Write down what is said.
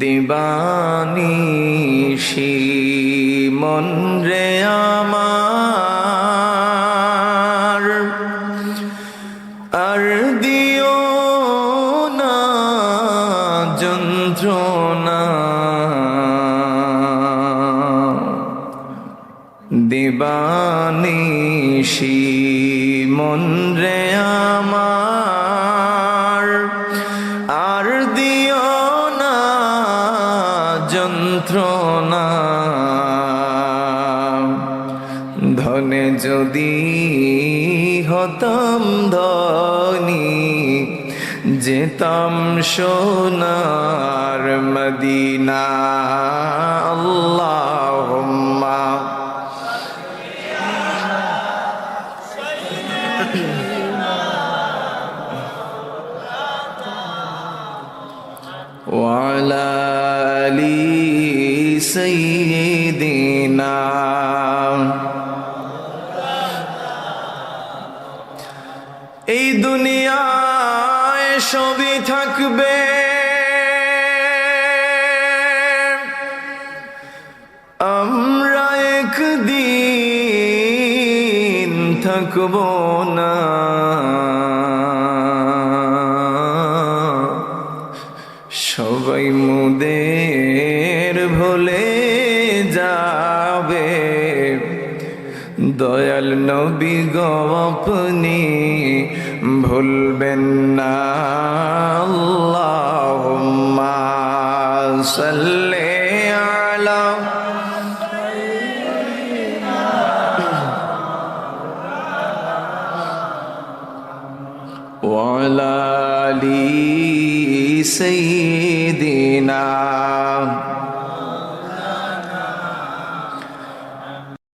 দিবানিশি মন রে আমার আর দিও না যন্ত্রণা দিবানিশি মন রে আমার আর দিও না যন্ত্রণা ধনে যদি হতাম ধনী যেতাম সোনার মদিনা আল্লাহুম্মা ওয়ালা আলি সাইয়্যিদিনা এই দুনিয়ায় সবই থাকবে আমরা একদিন থাকব না সবাই মোদের ভুলে যাবে দয়াল নবী গো আপনি ভুলবেন না আল্লাহুম্মা সাল্লি আলা ওয়ালা আলি সাইয়্যিদিনা